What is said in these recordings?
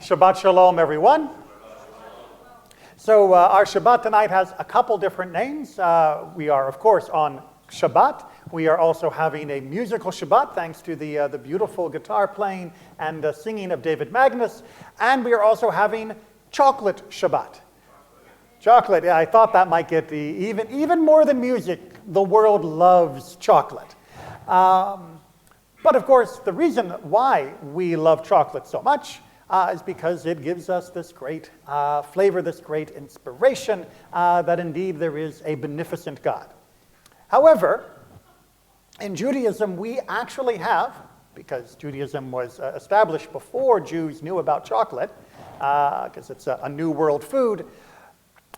Shabbat Shalom, everyone. So our Shabbat tonight has a couple different names. We are, of course, on Shabbat. We are also having a musical Shabbat, thanks to the beautiful guitar playing and singing of David Magnus. And we are also having Chocolate Shabbat. Chocolate, yeah, I thought that might get even more than music. The world loves chocolate. But of course, the reason why we love chocolate so much is because it gives us this great flavor, this great inspiration that indeed there is a beneficent God. However, in Judaism, we actually have, because Judaism was established before Jews knew about chocolate, because it's a New World food,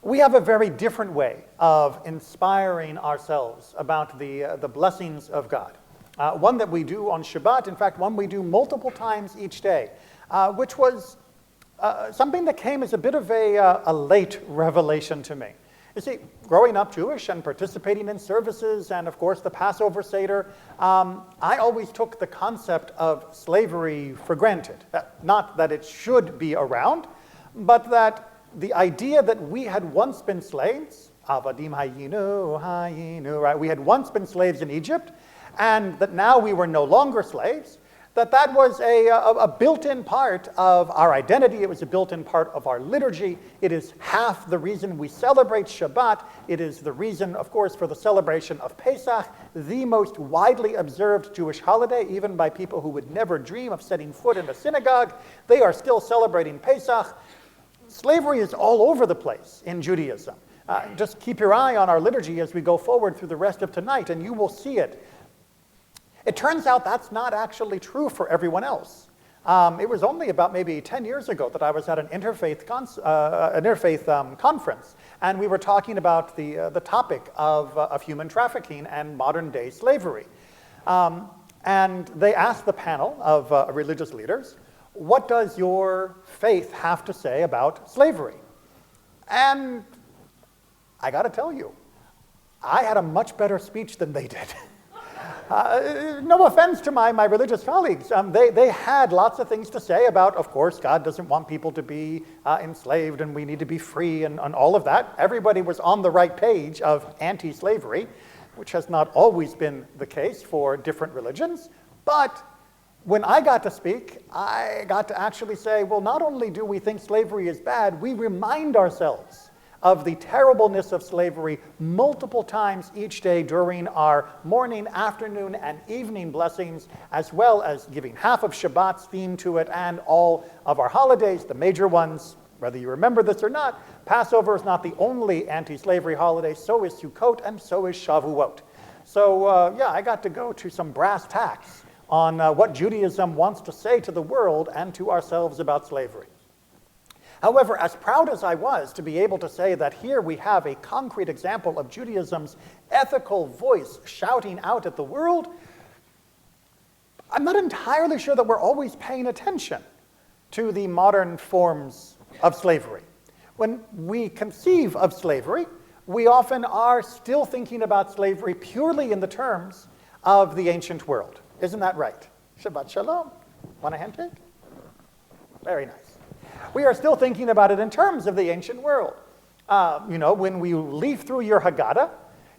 we have a very different way of inspiring ourselves about the blessings of God. One that we do on Shabbat, in fact, one we do multiple times each day, which was something that came as a bit of a late revelation to me. You see, growing up Jewish and participating in services and, of course, the Passover Seder, I always took the concept of slavery for granted. Not that it should be around, but that the idea that we had once been slaves, Avadim hayinu, right? We had once been slaves in Egypt, and that now we were no longer slaves, that was a built-in part of our identity. It was a built-in part of our liturgy. It is half the reason we celebrate Shabbat. It is the reason, of course, for the celebration of Pesach, the most widely observed Jewish holiday, even by people who would never dream of setting foot in a synagogue. They are still celebrating Pesach. Slavery is all over the place in Judaism. Just keep your eye on our liturgy as we go forward through the rest of tonight, and you will see it. It turns out that's not actually true for everyone else. It was only about maybe 10 years ago that I was at an interfaith conference, and we were talking about the topic of human trafficking and modern-day slavery. And they asked the panel of religious leaders, what does your faith have to say about slavery? And I got to tell you, I had a much better speech than they did. No offense to my religious colleagues. They had lots of things to say about, of course, God doesn't want people to be enslaved and we need to be free and all of that. Everybody was on the right page of anti-slavery, which has not always been the case for different religions. But when I got to speak, I got to actually say, well, not only do we think slavery is bad, we remind ourselves of the terribleness of slavery multiple times each day during our morning, afternoon, and evening blessings, as well as giving half of Shabbat's theme to it and all of our holidays, the major ones, whether you remember this or not. Passover is not the only anti-slavery holiday, so is Sukkot, and so is Shavuot. So yeah, I got to go to some brass tacks on what Judaism wants to say to the world and to ourselves about slavery. However, as proud as I was to be able to say that here we have a concrete example of Judaism's ethical voice shouting out at the world, I'm not entirely sure that we're always paying attention to the modern forms of slavery. When we conceive of slavery, we often are still thinking about slavery purely in the terms of the ancient world. Isn't that right? Shabbat Shalom. Want a handshake? Very nice. We are still thinking about it in terms of the ancient world. When we leaf through your Haggadah,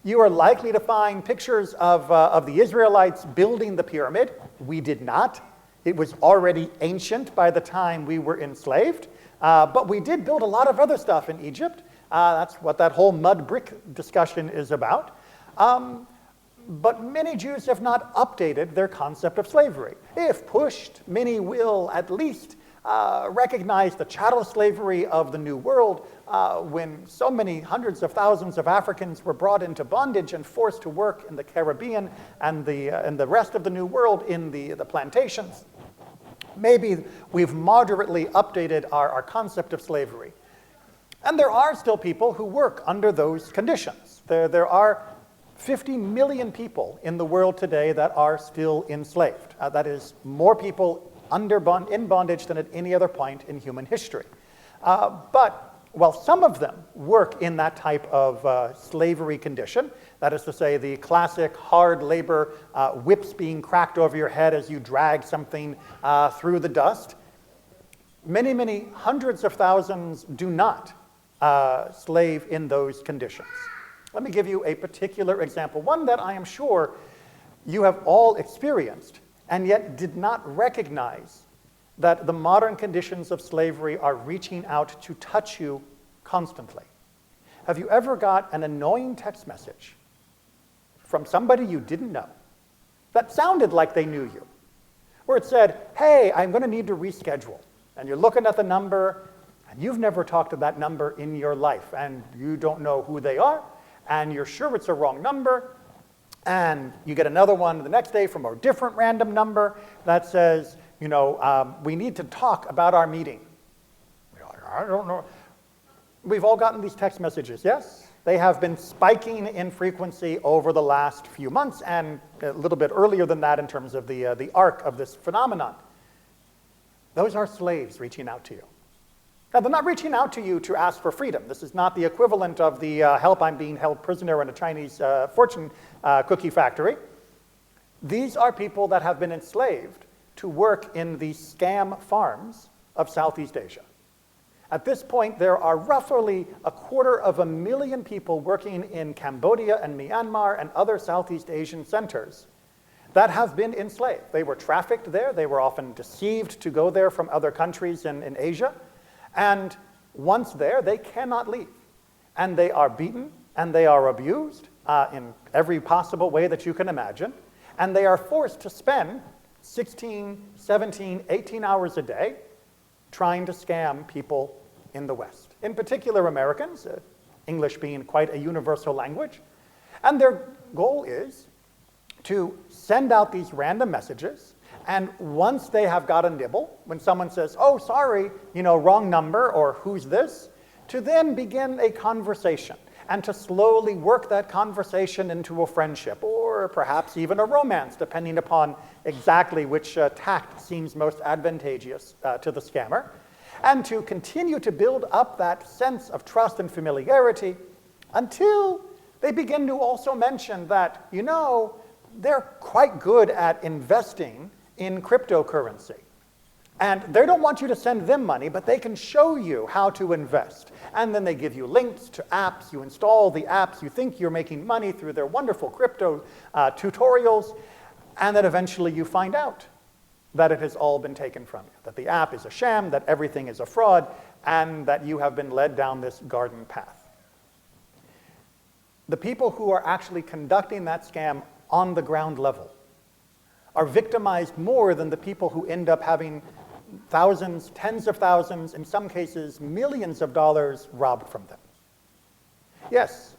you are likely to find pictures of the Israelites building the pyramid. We did not. It was already ancient by the time we were enslaved. But we did build a lot of other stuff in Egypt. That's what that whole mud brick discussion is about. But many Jews have not updated their concept of slavery. If pushed, many will at least recognize the chattel slavery of the New World when so many hundreds of thousands of Africans were brought into bondage and forced to work in the Caribbean and the rest of the New World in the plantations. Maybe we've moderately updated our concept of slavery. And there are still people who work under those conditions. There are 50 million people in the world today that are still enslaved. That is more people in bondage than at any other point in human history. But while some of them work in that type of slavery condition, that is to say the classic hard labor, whips being cracked over your head as you drag something through the dust, Many, many hundreds of thousands do not slave in those conditions. Let me give you a particular example, one that I am sure you have all experienced and yet did not recognize that the modern conditions of slavery are reaching out to touch you constantly. Have you ever got an annoying text message from somebody you didn't know that sounded like they knew you, where it said, hey, I'm going to need to reschedule, and you're looking at the number, and you've never talked to that number in your life, and you don't know who they are, and you're sure it's a wrong number, and you get another one the next day from a different random number that says, we need to talk about our meeting. I don't know. We've all gotten these text messages, yes? They have been spiking in frequency over the last few months, and a little bit earlier than that in terms of the arc of this phenomenon. Those are slaves reaching out to you. Now, they're not reaching out to you to ask for freedom. This is not the equivalent of the help, I'm being held prisoner in a Chinese fortune cookie factory. These are people that have been enslaved to work in the scam farms of Southeast Asia. At this point, there are roughly 250,000 people working in Cambodia and Myanmar and other Southeast Asian centers that have been enslaved. They were trafficked there. They were often deceived to go there from other countries in Asia. And once there, they cannot leave. And they are beaten, and they are abused in every possible way that you can imagine. And they are forced to spend 16, 17, 18 hours a day trying to scam people in the West, in particular Americans, English being quite a universal language. And their goal is to send out these random messages, and once they have got a nibble, when someone says, oh, sorry, wrong number, or who's this, to then begin a conversation, and to slowly work that conversation into a friendship, or perhaps even a romance, depending upon exactly which tact seems most advantageous to the scammer, and to continue to build up that sense of trust and familiarity until they begin to also mention that, they're quite good at investing in cryptocurrency. And they don't want you to send them money, but they can show you how to invest. And then they give you links to apps. You install the apps. You think you're making money through their wonderful crypto tutorials. And then eventually you find out that it has all been taken from you, that the app is a sham, that everything is a fraud, and that you have been led down this garden path. The people who are actually conducting that scam on the ground level are victimized more than the people who end up having thousands, tens of thousands, in some cases millions of dollars robbed from them. Yes,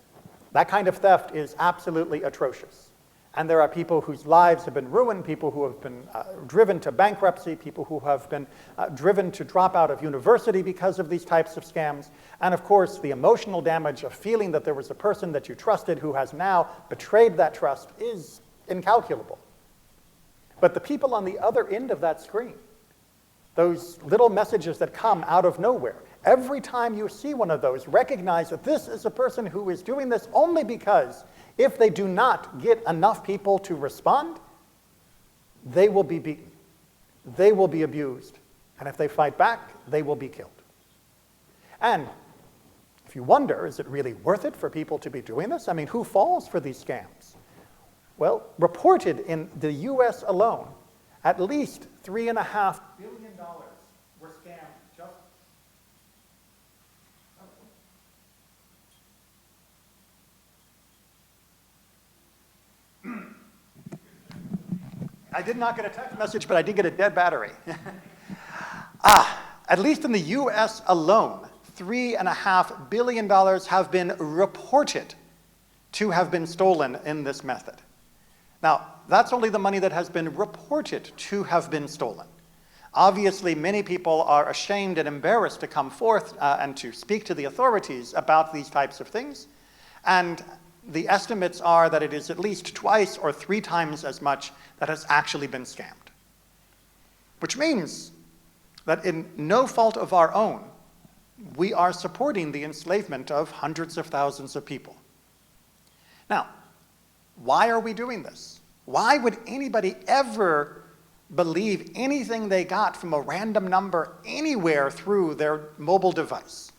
that kind of theft is absolutely atrocious. And there are people whose lives have been ruined, people who have been driven to bankruptcy, people who have been driven to drop out of university because of these types of scams. And of course, the emotional damage of feeling that there was a person that you trusted who has now betrayed that trust is incalculable. But the people on the other end of that screen, those little messages that come out of nowhere, every time you see one of those, recognize that this is a person who is doing this only because if they do not get enough people to respond, they will be beaten, they will be abused, and if they fight back, they will be killed. And if you wonder, is it really worth it for people to be doing this? I mean, who falls for these scams? Well, reported in the US alone, at least $3.5 billion were scammed just. I did not get a text message, but I did get a dead battery. At least in the US alone, $3.5 billion have been reported to have been stolen in this method. Now, that's only the money that has been reported to have been stolen. Obviously, many people are ashamed and embarrassed to come forth and to speak to the authorities about these types of things. And the estimates are that it is at least twice or 3 times as much that has actually been scammed. Which means that in no fault of our own, we are supporting the enslavement of hundreds of thousands of people. Now, why are we doing this? Why would anybody ever believe anything they got from a random number anywhere through their mobile device.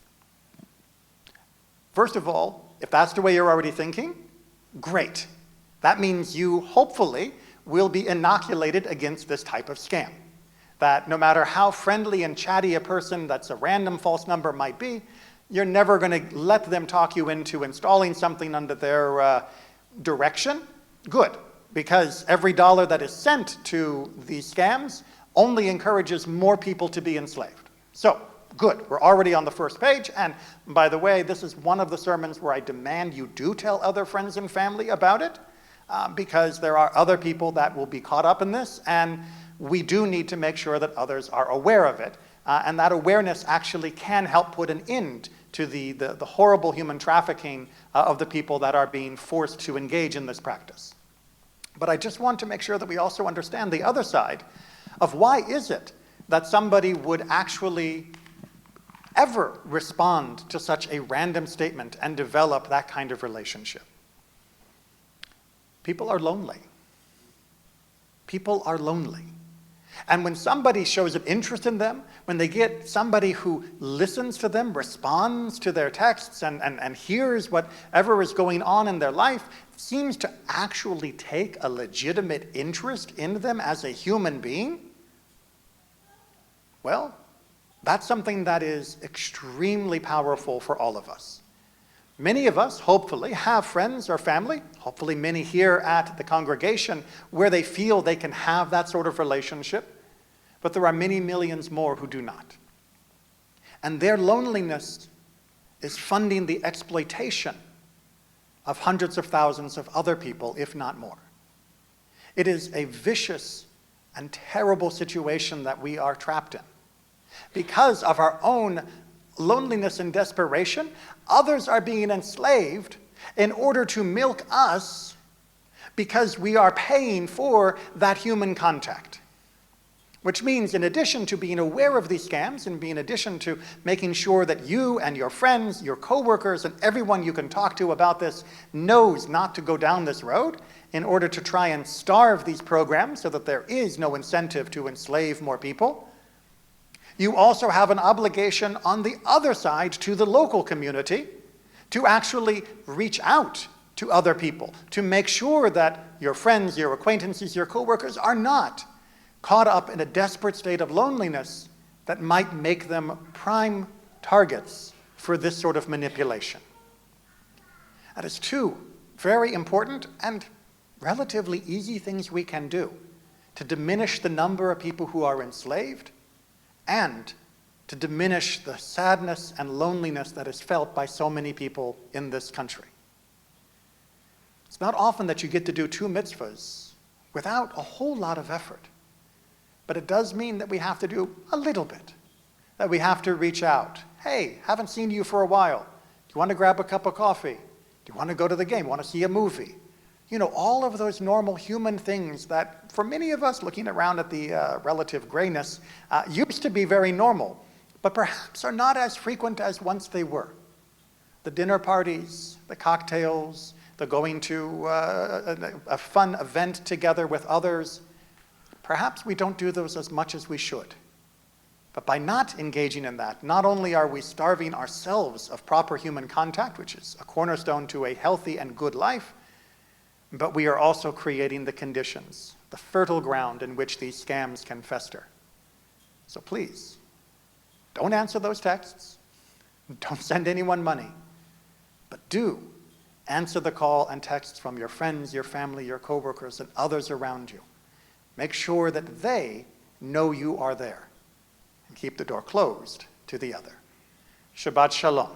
First of all, if that's the way you're already thinking, great. That means you hopefully will be inoculated against this type of scam. That no matter how friendly and chatty a person that's a random false number might be, you're never going to let them talk you into installing something under their direction. Good, because every dollar that is sent to these scams only encourages more people to be enslaved. So, good, we're already on the first page, and by the way, this is one of the sermons where I demand you do tell other friends and family about it, because there are other people that will be caught up in this, and we do need to make sure that others are aware of it, and that awareness actually can help put an end to the horrible human trafficking of the people that are being forced to engage in this practice. But I just want to make sure that we also understand the other side of why is it that somebody would actually ever respond to such a random statement and develop that kind of relationship. People are lonely. People are lonely. And when somebody shows an interest in them, when they get somebody who listens to them, responds to their texts, and hears whatever is going on in their life, seems to actually take a legitimate interest in them as a human being, well, that's something that is extremely powerful for all of us. Many of us, hopefully, have friends or family, hopefully many here at the congregation, where they feel they can have that sort of relationship, but there are many millions more who do not. And their loneliness is funding the exploitation of hundreds of thousands of other people, if not more. It is a vicious and terrible situation that we are trapped in. Because of our own loneliness and desperation, others are being enslaved in order to milk us because we are paying for that human contact. Which means, in addition to being aware of these scams, and in addition to making sure that you and your friends, your coworkers, and everyone you can talk to about this knows not to go down this road in order to try and starve these programs so that there is no incentive to enslave more people, you also have an obligation on the other side to the local community to actually reach out to other people, to make sure that your friends, your acquaintances, your coworkers are not caught up in a desperate state of loneliness that might make them prime targets for this sort of manipulation. That is two very important and relatively easy things we can do to diminish the number of people who are enslaved and to diminish the sadness and loneliness that is felt by so many people in this country. It's not often that you get to do two mitzvahs without a whole lot of effort. But it does mean that we have to do a little bit, that we have to reach out. Hey, haven't seen you for a while. Do you want to grab a cup of coffee? Do you want to go to the game? Want to see a movie? You know, all of those normal human things that, for many of us looking around at the relative grayness, used to be very normal, but perhaps are not as frequent as once they were. The dinner parties, the cocktails, the going to a fun event together with others, perhaps we don't do those as much as we should. But by not engaging in that, not only are we starving ourselves of proper human contact, which is a cornerstone to a healthy and good life, but we are also creating the conditions, the fertile ground in which these scams can fester. So please, don't answer those texts. Don't send anyone money. But do answer the call and texts from your friends, your family, your coworkers, and others around you. Make sure that they know you are there. And keep the door closed to the other. Shabbat Shalom.